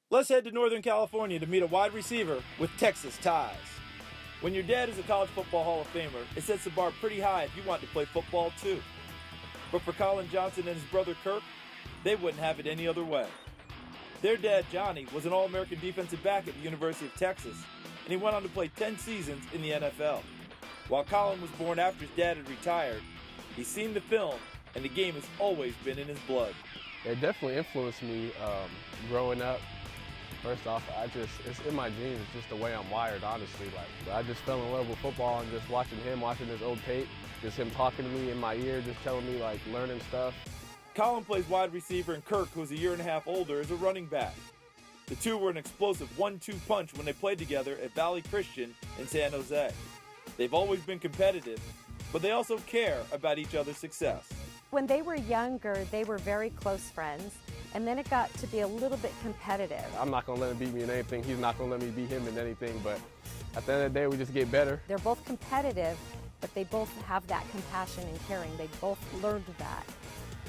Let's head to Northern California to meet a wide receiver with Texas ties. When your dad is a college football Hall of Famer, it sets the bar pretty high if you want to play football too. But for Collin Johnson and his brother Kirk, they wouldn't have it any other way. Their dad, Johnnie, was an All-American defensive back at the University of Texas, and he went on to play 10 seasons in the NFL. While Collin was born after his dad had retired, he's seen the film, and the game has always been in his blood. It definitely influenced me growing up. First off, it's in my genes. It's just the way I'm wired, honestly. I just fell in love with football and just watching his old tape, just him talking to me in my ear, just telling me, learning stuff. Collin plays wide receiver, and Kirk, who's a year and a half older, is a running back. The two were an explosive 1-2 punch when they played together at Valley Christian in San Jose. They've always been competitive, but they also care about each other's success. When they were younger, they were very close friends, and then it got to be a little bit competitive. I'm not going to let him beat me in anything. He's not going to let me beat him in anything, but at the end of the day, we just get better. They're both competitive, but they both have that compassion and caring. They both learned that.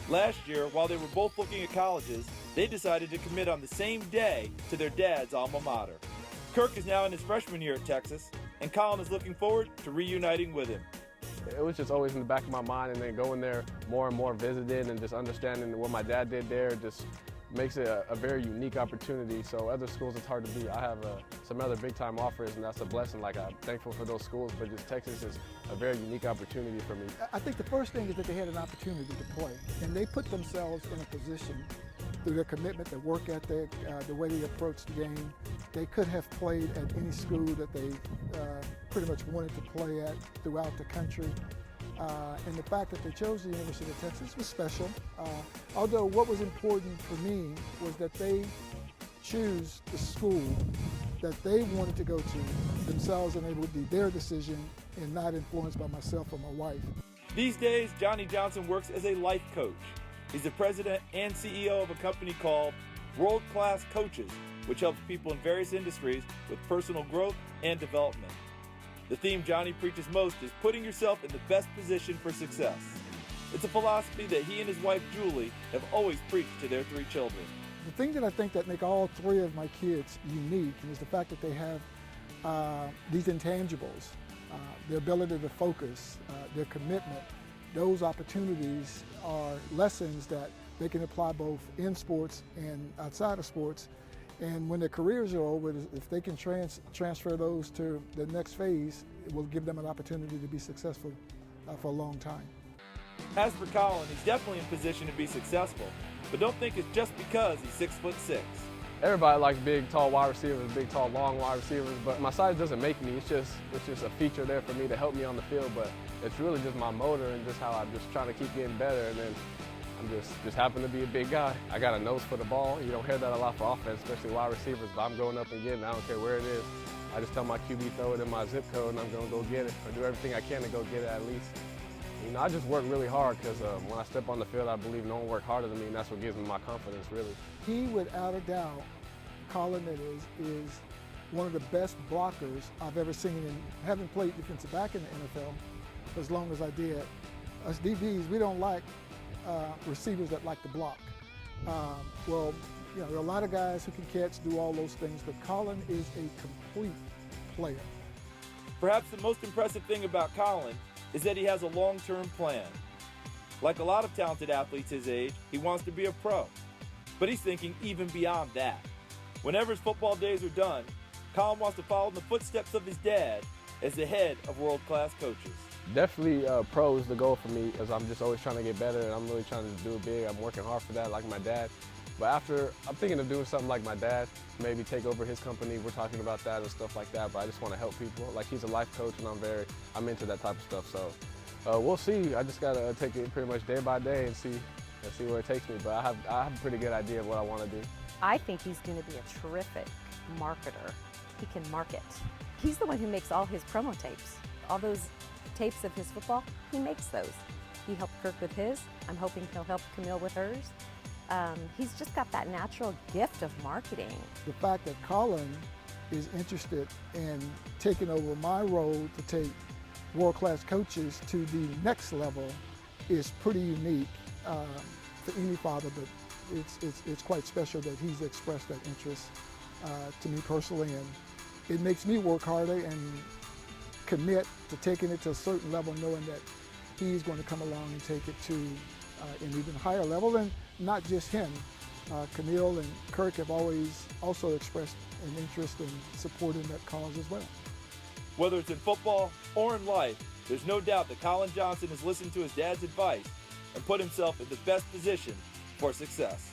Last year, while they were both looking at colleges, they decided to commit on the same day to their dad's alma mater. Kirk is now in his freshman year at Texas, and Collin is looking forward to reuniting with him. It was just always in the back of my mind, and then going there more and more, visiting and just understanding what my dad did there just makes it a very unique opportunity. So other schools, it's hard to beat. I have some other big-time offers, and that's a blessing. I'm thankful for those schools, but just Texas is a very unique opportunity for me. I think the first thing is that they had an opportunity to play, and they put themselves in a position through their commitment, their work ethic, the way they approached the game. They could have played at any school that they pretty much wanted to play at throughout the country. And the fact that they chose the University of Texas was special. Although what was important for me was that they choose the school that they wanted to go to themselves, and it would be their decision and not influenced by myself or my wife. These days, Johnnie Johnson works as a life coach. He's the president and CEO of a company called World Class Coaches, which helps people in various industries with personal growth and development. The theme Johnnie preaches most is putting yourself in the best position for success. It's a philosophy that he and his wife Julie have always preached to their 3 children. The thing that I think that make all 3 of my kids unique is the fact that they have these intangibles, their ability to focus, their commitment. Those opportunities are lessons that they can apply both in sports and outside of sports. And when their careers are over, if they can transfer those to the next phase, it will give them an opportunity to be successful for a long time. As for Collin, he's definitely in position to be successful, but don't think it's just because he's 6'6". Everybody likes big, tall wide receivers, big, tall, long wide receivers, but my size doesn't make me. It's just a feature there for me to help me on the field, but it's really just my motor and just how I'm just trying to keep getting better, and then I'm just happen to be a big guy. I got a nose for the ball. You don't hear that a lot for offense, especially wide receivers, but I'm going up and getting it. I don't care where it is. I just tell my QB throw it in my zip code and I'm going to go get it, or do everything I can to go get it at least. I just work really hard because when I step on the field, I believe no one works harder than me, and that's what gives me my confidence, really. He, without a doubt, Collin is one of the best blockers I've ever seen. And having played defensive back in the NFL for as long as I did, us DBs, we don't like receivers that like to block. There are a lot of guys who can catch, do all those things, but Collin is a complete player. Perhaps the most impressive thing about Collin is that he has a long-term plan. Like a lot of talented athletes his age, he wants to be a pro, but he's thinking even beyond that. Whenever his football days are done, Collin wants to follow in the footsteps of his dad as the head of World Class Coaches. Definitely pro is the goal for me, because I'm just always trying to get better, and I'm really trying to do it big. I'm working hard for that, like my dad. But I'm thinking of doing something like my dad, maybe take over his company. We're talking about that and stuff like that, but I just want to help people. Like, he's a life coach, and I'm into that type of stuff. So we'll see. I just got to take it pretty much day by day and see where it takes me. But I have a pretty good idea of what I want to do. I think he's going to be a terrific marketer. He can market. He's the one who makes all his promo tapes. All those tapes of his football, he makes those. He helped Kirk with his. I'm hoping he'll help Camille with hers. He's just got that natural gift of marketing. The fact that Collin is interested in taking over my role to take world-class coaches to the next level is pretty unique for any father, but it's quite special that he's expressed that interest to me personally, and it makes me work harder and commit to taking it to a certain level, knowing that he's going to come along and take it to an even higher level. And not just him, Camille and Kirk have always also expressed an interest in supporting that cause as well. Whether it's in football or in life, there's no doubt that Collin Johnson has listened to his dad's advice and put himself in the best position for success.